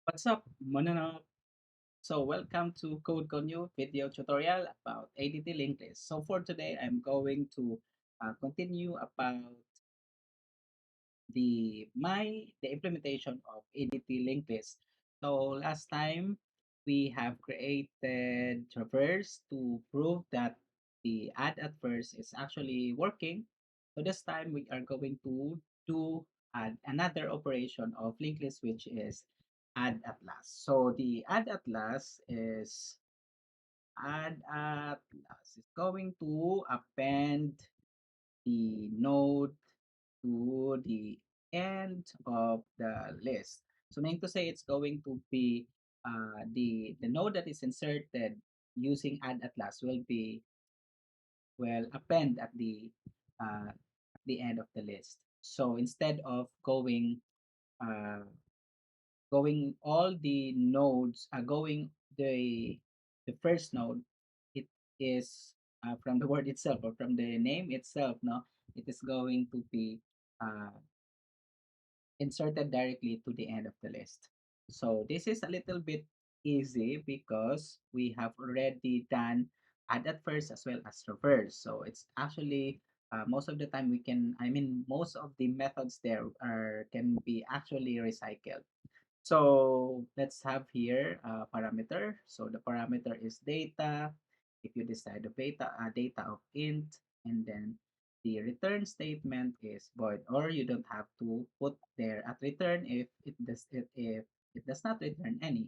What's up, Manana? So welcome to Code Conyu video tutorial about ADT linked list. So for today, I'm going to continue about the implementation of ADT linked list. So last time we have created traverse to prove that the add at first is actually working. So this time we are going to do another operation of linked list, which is add at last. So the add at last is going to append the node to the end of the list. So meaning to say it's going to be the node that is inserted using add at last will be append at the end of the list. So instead of uh, going all the nodes going the first node, it is from the word itself or from the name itself, no, it is going to be uh, inserted directly to the end of the list. So this is a little bit easy because we have already done add at first as well as reverse. So it's actually most of the time most of the methods there are can be actually recycled. So let's have here a parameter. So the parameter is data. If you decide the data of int, and then the return statement is void, or you don't have to put there at return if it does not return any.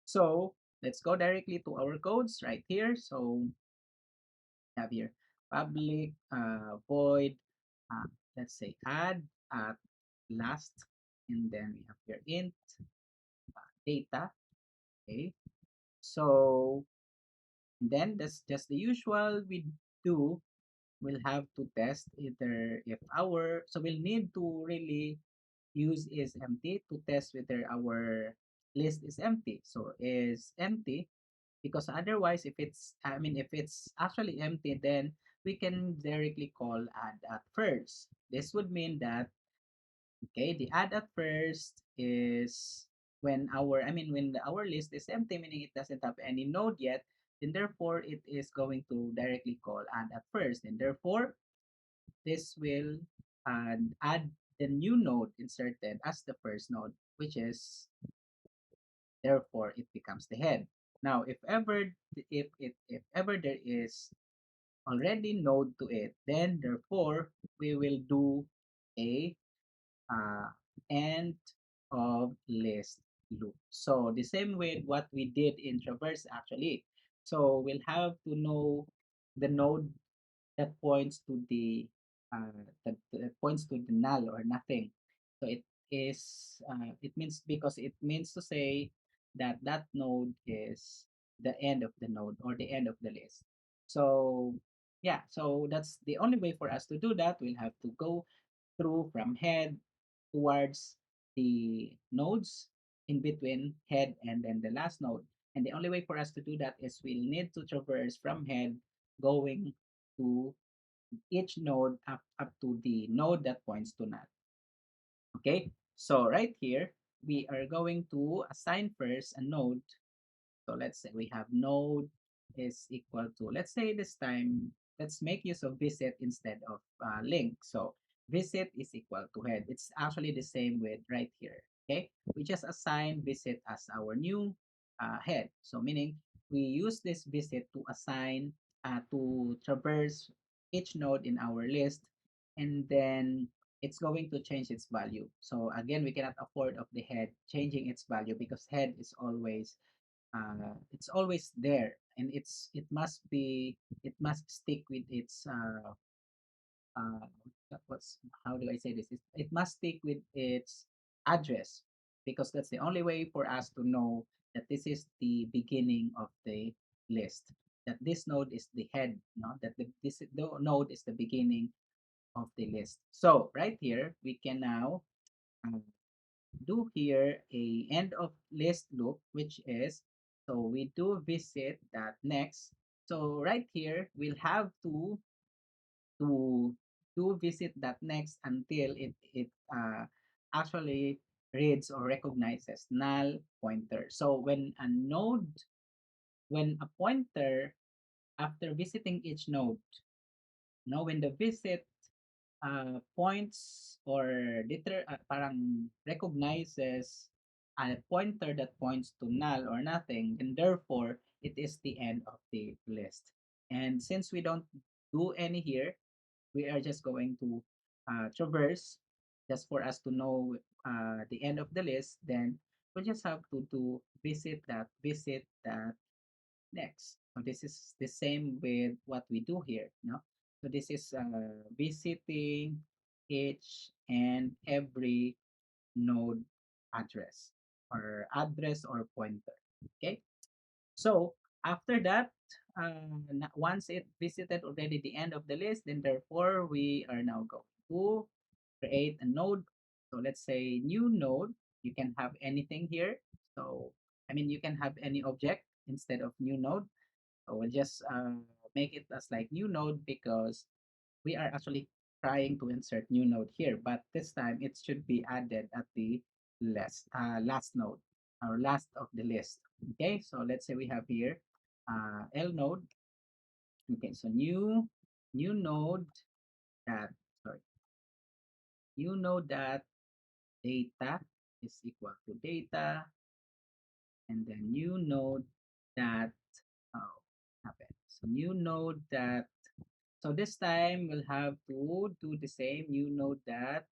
So let's go directly to our codes right here. So we have here public void. Uh, let's say add at last, and then we have here int data. Okay, so then that's just the usual we do. We'll have to test either if our so we'll need to really use is empty to test whether our list is empty. So is empty because otherwise if it's actually empty, then we can directly call add at first. This would mean that okay, the add at first is when our list is empty, meaning it doesn't have any node yet, then therefore it is going to directly call add at first, and therefore this will add the new node inserted as the first node, which is therefore it becomes the head. Now, if ever there is already node to it, then therefore we will do a uh, end of list loop. So the same way what we did in traverse actually. So we'll have to know the node that points to that points to the null or nothing. So it means because it means to say that that node is the end of the node or the end of the list. So yeah, so that's the only way for us to do that. We'll have to go through from head towards the nodes in between head and then the last node. And the only way for us to do that is we'll need to traverse from head going to each node up to the node that points to null. Okay, so right here, we are going to assign first a node. So let's say we have node is equal to, let's say this time, let's make use of visit instead of link. So visit is equal to head. It's actually the same with right here. Okay, we just assign visit as our new head. So meaning we use this visit to assign to traverse each node in our list, and then it's going to change its value. So again, we cannot afford of the head changing its value because head is always it's always there, and it must stick with its uh, what's how do I say this? It must stick with its address because that's the only way for us to know that this is the beginning of the list. That this node is the head, no? That the node is the beginning of the list. So right here, we can now uh, do here a end of list loop, which is, so we do visit that next. So right here, we'll have to do visit that next until it actually reads or recognizes null pointer. So when a pointer, after visiting each node, when the visit points or parang recognizes a pointer that points to null or nothing, and therefore it is the end of the list. And since we don't do any here, we are just going to traverse just for us to know the end of the list. Then we just have to visit that next. So this is the same with what we do here, no? So this is visiting each and every node address or pointer. Okay. So after that, once it visited already the end of the list, then therefore we are now going to create a node. So let's say new node. You can have anything here. So I mean, you can have any object instead of new node. So we'll just make it as like new node because we are actually trying to insert new node here, but this time it should be added at the last node or last of the list. Okay, so let's say we have here L node. Okay, so new node that sorry new node that data is equal to data, and then new node that oh happen. So new node that so this time we'll have to do the same new node that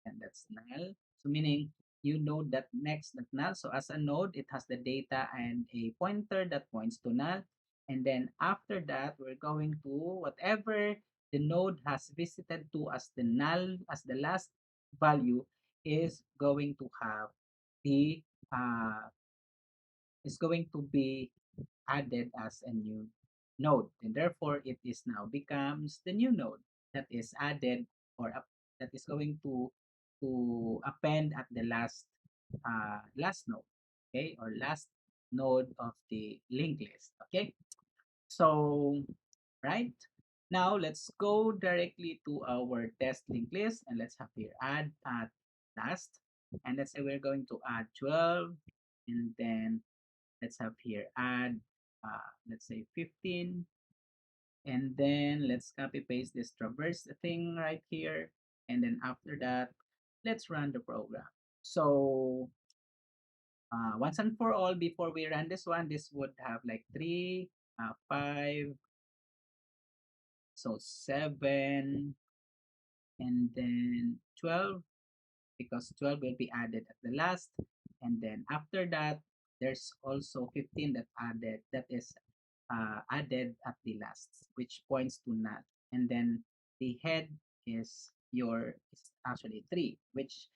and that's null. So meaning you node that next that null. So as a node, it has the data and a pointer that points to null. And then after that, we're going to whatever the node has visited to as the null, as the last value, is going to have the uh, is going to be added as a new node. And therefore, it is now becomes the new node that is added or that is going to append at the last node, okay, or last node of the linked list. Okay, so right now let's go directly to our test linked list and let's have here add at last, and let's say we're going to add 12, and then let's have here add let's say 15, and then let's copy paste this traverse thing right here, and then after that let's run the program. So once and for all, before we run this one, this would have like 3 5, so 7, and then 12, because 12 will be added at the last, and then after that there's also 15 that is added at the last, which points to null. And then the head is actually 3, which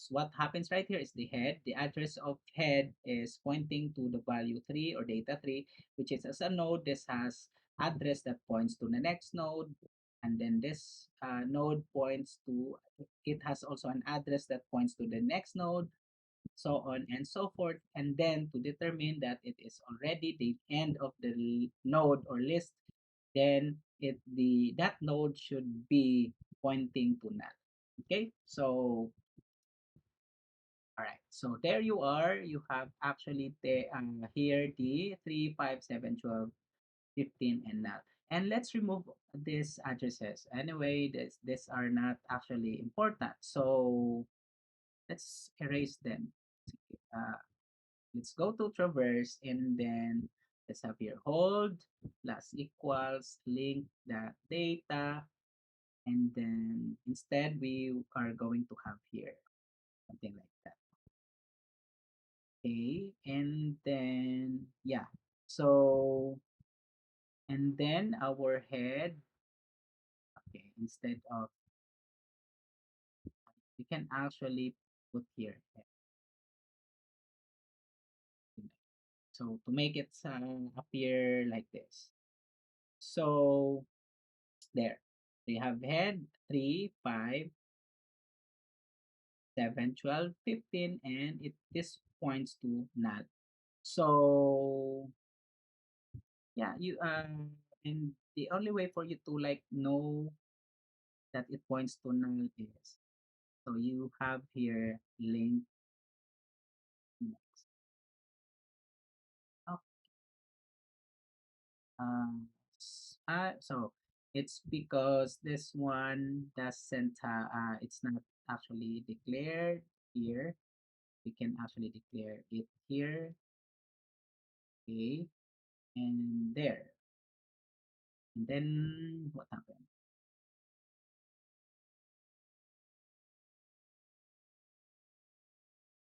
what happens right here is the head. The address of head is pointing to the value 3 or data 3, which is as a node. This has address that points to the next node. And then this node points to, it has also an address that points to the next node, so on and so forth. And then to determine that it is already the end of the node or list, then that node should be pointing to null. Okay, so all right, so there you are. You have actually here the 3, 5, 7, 12, 15, and null. And let's remove these addresses. Anyway, these are not actually important. So let's erase them. Uh, let's go to traverse, and then let's have here hold plus equals link that data, and then instead we are going to have here something like that. Okay, and then yeah, so and then our head, okay, instead of, we can actually put here head. So to make it appear like this, so there they have head 3, 5, 7, 12, 15, and this points to null. So yeah, you and the only way for you to like know that it points to null is So you have here link next. Oh, so it's because this one doesn't it's not actually declared here. We can actually declare it here, okay, and there. And then what happened?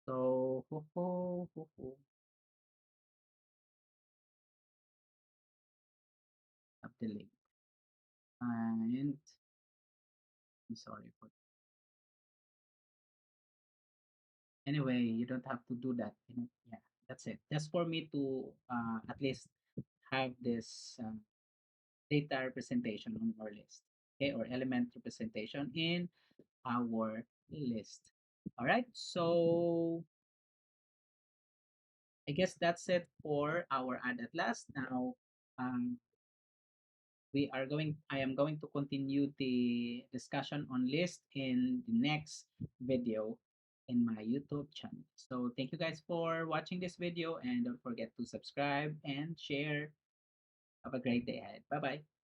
So up the link. And I'm sorry for anyway, you don't have to do that. Yeah, that's it. Just for me to at least have this data representation on our list, okay, or element representation in our list. All right, so I guess that's it for our ad atlas. Now, um, I am going to continue the discussion on list in the next video in my YouTube channel. So thank you guys for watching this video and don't forget to subscribe and share. Have a great day ahead. Bye bye.